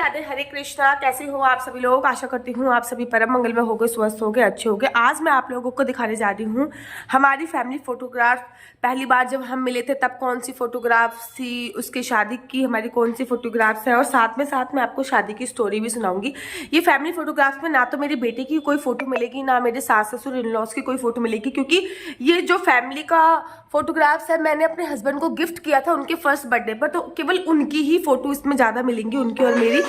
राधे, हरे कृष्णा। कैसे हो आप सभी लोग? आशा करती हूँ आप सभी परम मंगल में होगे, स्वस्थ होगे, अच्छे होगे। आज मैं आप लोगों को दिखाने जा रही हूँ हमारी फैमिली फोटोग्राफ। पहली बार जब हम मिले थे तब कौन सी फोटोग्राफ्स थी, उसके शादी की हमारी कौन सी फोटोग्राफ्स है, और साथ में आपको शादी की स्टोरी भी सुनाऊंगी। ये फैमिली फोटोग्राफ्स में ना तो मेरी बेटी की कोई फोटो मिलेगी, ना मेरे सास ससुर इन लॉज की कोई फोटो मिलेगी, क्योंकि ये जो फैमिली का फोटोग्राफ्स है मैंने अपने हस्बैंड को गिफ्ट किया था उनके फर्स्ट बर्थडे पर। तो केवल उनकी ही फोटो इसमें ज्यादा मिलेंगी, उनकी और मेरी,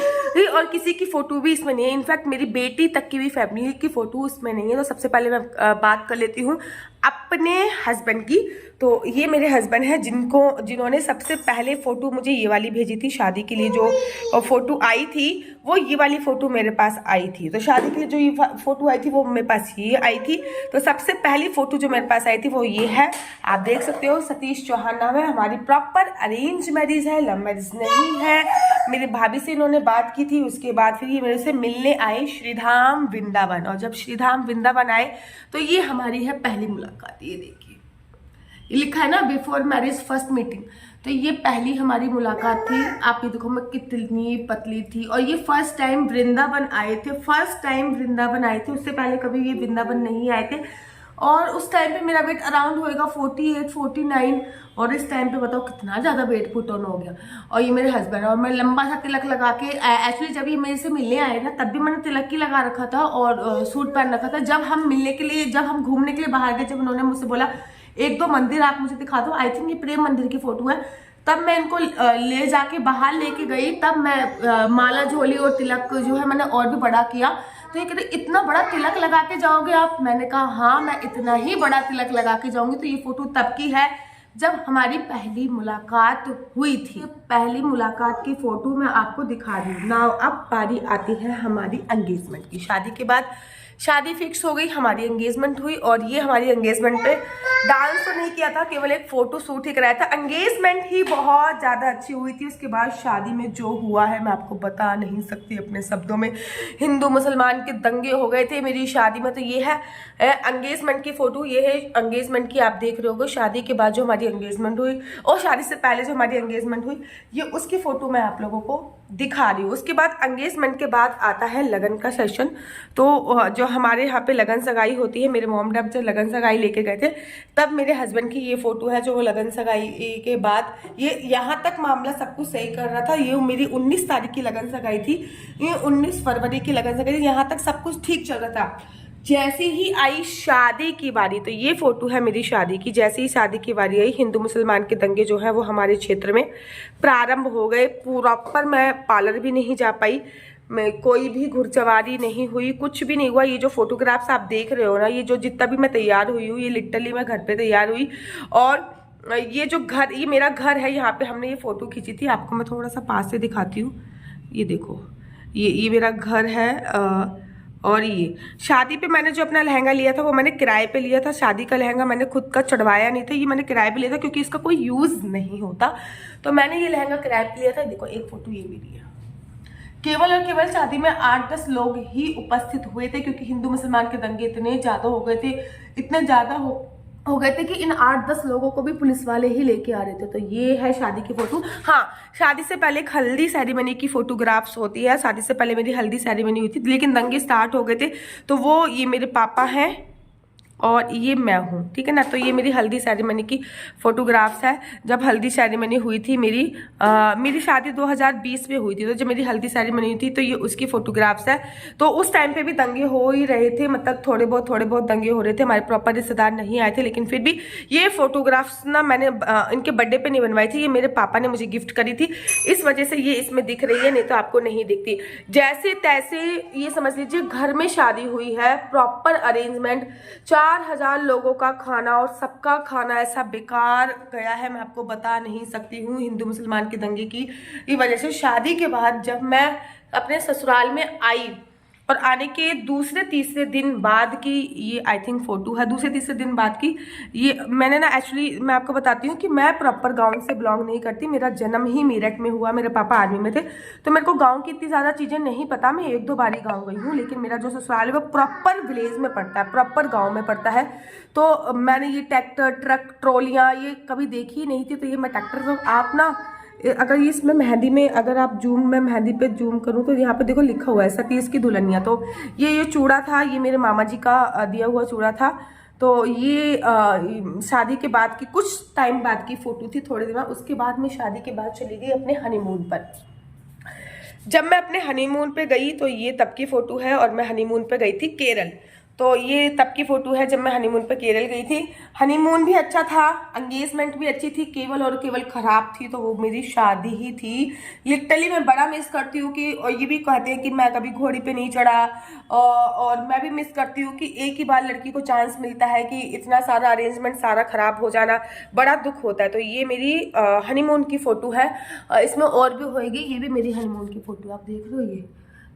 और किसी की फोटो भी इसमें नहीं है। इनफैक्ट मेरी बेटी तक की भी फैमिली की फोटो इसमें नहीं है। तो सबसे पहले मैं बात कर लेती हूँ अपने हस्बैंड की। तो ये मेरे हस्बैंड हैं जिन्होंने सबसे पहले फोटो मुझे ये वाली भेजी थी शादी के लिए। जो फोटो आई थी वो ये वाली फोटो मेरे पास आई थी। तो शादी के लिए जो ये फोटो आई थी वो मेरे पास ये आई थी। तो सबसे पहली फोटो जो मेरे पास आई थी वो ये है, आप देख सकते हो। सतीश चौहान नाम है। हमारी प्रॉपर अरेंज मैरिज है, लव मैरिज नहीं है। मेरे भाभी से इन्होंने बात की थी, उसके बाद फिर ये मेरे से मिलने आए श्रीधाम वृंदावन। और जब श्रीधाम वृंदावन आए तो ये हमारी है पहली मुलाकात। ये देखिए, ये लिखा है ना, बिफोर मैरिज फर्स्ट मीटिंग। तो ये पहली हमारी मुलाकात थी। आप ये देखो मैं कितनी पतली थी, और ये फर्स्ट टाइम वृंदावन आए थे। उससे पहले कभी ये वृंदावन नहीं आए थे। और उस टाइम पे मेरा वेट अराउंड होएगा 48 49, और इस टाइम पे बताओ कितना ज्यादा वेट पुट ऑन हो गया। और ये मेरे हस्बैंड, और मैं लंबा सा तिलक लगा के, एक्चुअली जब ये मेरे से मिलने आए ना तब भी मैंने तिलक ही लगा रखा था और सूट पहन रखा था। जब हम मिलने के लिए, जब हम घूमने के लिए बाहर गए, जब उन्होंने मुझसे बोला एक दो मंदिर आप मुझे दिखा दो, आई थिंक ये प्रेम मंदिर की फोटो है, तब मैं इनको ले जाके बाहर लेके गई। तब मैं माला झोली और तिलक जो है मैंने और भी बड़ा किया। तो ये कहते इतना बड़ा तिलक लगा के जाओगे आप? मैंने कहा हाँ, मैं इतना ही बड़ा तिलक लगा के जाऊंगी। तो ये फोटो तब की है जब हमारी पहली मुलाकात हुई थी। पहली मुलाकात की फोटो मैं आपको दिखा रही हूँ ना। अब बारी आती है हमारी एंगेजमेंट की। शादी के बाद शादी फिक्स हो गई, हमारी एंगेजमेंट हुई। और ये हमारी एंगेजमेंट पे डांस तो नहीं किया था, केवल एक फोटो शूट ही कराया था। एंगेजमेंट ही बहुत ज़्यादा अच्छी हुई थी। उसके बाद शादी में जो हुआ है मैं आपको बता नहीं सकती अपने शब्दों में। हिंदू मुसलमान के दंगे हो गए थे मेरी शादी में। तो ये है एंगेजमेंट की फोटो, ये है एंगेजमेंट की, आप देख रहे होगे। शादी के बाद जो हमारी एंगेजमेंट हुई और शादी से पहले जो हमारी एंगेजमेंट हुई, ये उसकी फोटो मैं आप लोगों को दिखा रही हूँ। उसके बाद एंगेजमेंट के बाद आता है लगन का सेशन। तो जो हमारे यहाँ पे लगन सगाई होती है, मेरे मॉम डैड जब लगन सगाई लेके गए थे तब मेरे हस्बैंड की ये फोटो है, जो वो लगन सगाई के बाद ये यहाँ तक मामला सब कुछ सही कर रहा था। ये मेरी 19 तारीख की लगन सगाई थी, ये 19 फरवरी की लगन सगाई थी। यहाँ तक सब कुछ ठीक चल रहा था। जैसे ही आई शादी की बारी, तो ये फोटो है मेरी शादी की। जैसे ही शादी की बारी आई, हिंदू मुसलमान के दंगे जो है वो हमारे क्षेत्र में प्रारंभ हो गए। प्रॉपर मैं पार्लर भी नहीं जा पाई, मैं कोई भी घुड़सवारी नहीं हुई, कुछ भी नहीं हुआ। ये जो फोटोग्राफ्स आप देख रहे हो ना, ये जो जितना भी मैं तैयार हुई हूँ, ये लिटरली मैं घर पे तैयार हुई। और ये जो घर, ये मेरा घर है, यहाँ पे हमने ये फोटो खींची थी। आपको मैं थोड़ा सा पास से दिखाती हूँ। ये देखो, ये मेरा घर है। और ये शादी पे मैंने जो अपना लहंगा लिया था वो मैंने किराए पे लिया था। शादी का लहंगा मैंने खुद का चढ़वाया नहीं था, ये मैंने किराए पे लिया था क्योंकि इसका कोई यूज नहीं होता। तो मैंने ये लहंगा किराए पे लिया था। देखो एक फोटो ये भी लिया। केवल और केवल शादी में 8-10 लोग ही उपस्थित हुए थे, क्योंकि हिंदू मुसलमान के दंगे इतने ज्यादा हो गए थे, इतने ज्यादा हो गए थे कि इन 8-10 लोगों को भी पुलिस वाले ही लेके आ रहे थे। तो ये है शादी की फोटो। हाँ, शादी से पहले एक हल्दी सेरेमनी की फोटोग्राफ्स होती है। शादी से पहले मेरी हल्दी सेरेमनी हुई थी, लेकिन दंगे स्टार्ट हो गए थे। तो वो ये मेरे पापा हैं और ये मैं हूँ, ठीक है ना। तो ये मेरी हल्दी सेरेमनी की फोटोग्राफ्स है। जब हल्दी सेरेमनी हुई थी मेरी शादी 2020 में हुई थी। तो जब मेरी हल्दी सेरेमनी हुई थी तो ये उसकी फोटोग्राफ्स है। तो उस टाइम पे भी दंगे हो ही रहे थे, मतलब थोड़े बहुत दंगे हो रहे थे। हमारे प्रॉपर रिश्तेदार नहीं आए थे, लेकिन फिर भी ये फोटोग्राफ्स ना मैंने इनके बर्थडे पे नहीं बनवाई थी, ये मेरे पापा ने मुझे गिफ्ट करी थी। इस वजह से ये इसमें दिख रही है, नहीं तो आपको नहीं दिखती। जैसे तैसे ये समझ लीजिए घर में शादी हुई है, प्रॉपर अरेंजमेंट। 4000 लोगों का खाना, और सबका खाना ऐसा बेकार गया है, मैं आपको बता नहीं सकती हूँ। हिंदू मुसलमान के दंगे की वजह से शादी के बाद जब मैं अपने ससुराल में आई, और आने के दूसरे तीसरे दिन बाद की ये आई थिंक फोटो है, दूसरे तीसरे दिन बाद की। ये मैंने ना, एक्चुअली मैं आपको बताती हूँ कि मैं प्रॉपर गांव से बिलोंग नहीं करती। मेरा जन्म ही मेरठ में हुआ, मेरे पापा आर्मी में थे, तो मेरे को गांव की इतनी ज़्यादा चीज़ें नहीं पता। मैं 1-2 बार ही गाँव गई हूँ, लेकिन मेरा जो ससुराल है वो प्रॉपर विलेज में पड़ता है, प्रॉपर गाँव में पड़ता है। तो मैंने ये ट्रैक्टर, ट्रक, ट्रॉलियाँ ये कभी देखी ही नहीं थी। तो ये मैं ट्रैक्टर, आप ना अगर ये इसमें मेहंदी में अगर आप जूम में मेहंदी पे जूम करूँ तो यहाँ पे देखो लिखा हुआ है सतीश की दुल्हनिया। तो ये चूड़ा था, ये मेरे मामा जी का दिया हुआ चूड़ा था। तो ये शादी के बाद की कुछ टाइम बाद की फ़ोटो थी, थोड़े दिन बाद। उसके बाद मैं शादी के बाद चली गई अपने हनीमून पर। जब मैं अपने हनीमून पे गई तो ये तब की फ़ोटो है, और मैं हनीमून पे गई थी केरल। तो ये तब की फ़ोटो है जब मैं हनीमून पे केरल गई थी। हनीमून भी अच्छा था, एंगेजमेंट भी अच्छी थी, केवल और केवल ख़राब थी तो वो मेरी शादी ही थी। लिटरली मैं बड़ा मिस करती हूँ कि, और ये भी कहते हैं कि मैं कभी घोड़ी पे नहीं चढ़ा, और मैं भी मिस करती हूँ कि एक ही बार लड़की को चांस मिलता है कि इतना सारा अरेंजमेंट सारा ख़राब हो जाना बड़ा दुख होता है। तो ये मेरी हनीमून की फ़ोटो है। इसमें और भी होएगी, ये भी मेरी हनीमून की फ़ोटो आप देख रहे हो,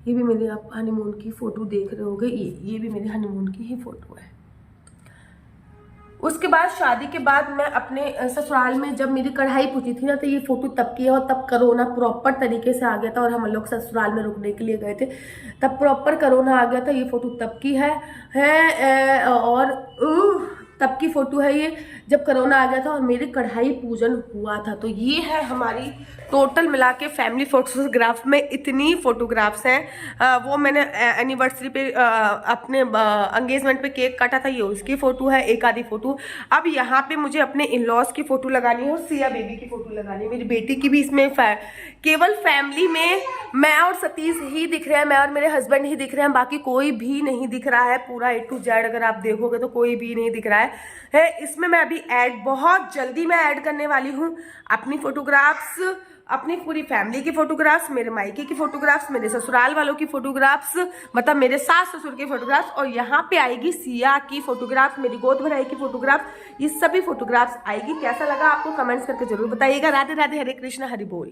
ये भी मेरे आप हनीमून की फ़ोटो देख रहे होगे, ये भी मेरी हनीमून की ही फ़ोटो है। उसके बाद शादी के बाद मैं अपने ससुराल में जब मेरी कढ़ाई पूछी थी ना, तो ये फ़ोटो तब की है, और तब कोरोना प्रॉपर तरीके से आ गया था और हम लोग ससुराल में रुकने के लिए गए थे, तब प्रॉपर कोरोना आ गया था। ये फ़ोटो तब की है और तब की फ़ोटो है ये जब कोरोना आ गया था और मेरे कढ़ाई पूजन हुआ था। तो ये है हमारी टोटल मिला के फैमिली फोटोग्राफ में इतनी फ़ोटोग्राफ्स हैं। वो मैंने एनिवर्सरी पे अपने एंगेजमेंट पे केक काटा था, ये उसकी फ़ोटो है, एक आधी फ़ोटो। अब यहाँ पे मुझे अपने इन लॉज की फ़ोटो लगानी है और सिया बेबी की फ़ोटो लगानी है, मेरी बेटी की भी। इसमें केवल फैमिली में मैं और सतीश ही दिख रहे हैं, मैं और मेरे हस्बैंड ही दिख रहे हैं, बाकी कोई भी नहीं दिख रहा है। पूरा A to Z अगर आप देखोगे तो कोई भी नहीं दिख रहा है। इसमें मैं अभी बहुत जल्दी मैं ऐड करने वाली हूँ अपनी फ़ोटोग्राफ्स, अपनी पूरी फैमिली की फ़ोटोग्राफ्स, मेरे मायके की फ़ोटोग्राफ्स, मेरे ससुराल वालों की फ़ोटोग्राफ्स, मतलब मेरे सास ससुर की फ़ोटोग्राफ्स, और यहाँ पे आएगी सिया की फ़ोटोग्राफ, मेरी गोद भराई की फ़ोटोग्राफ, ये सभी फ़ोटोग्राफ्स आएगी। कैसा लगा आपको कमेंट्स करके जरूर बताइएगा। राधे राधे, हरे कृष्ण, हरि बोल।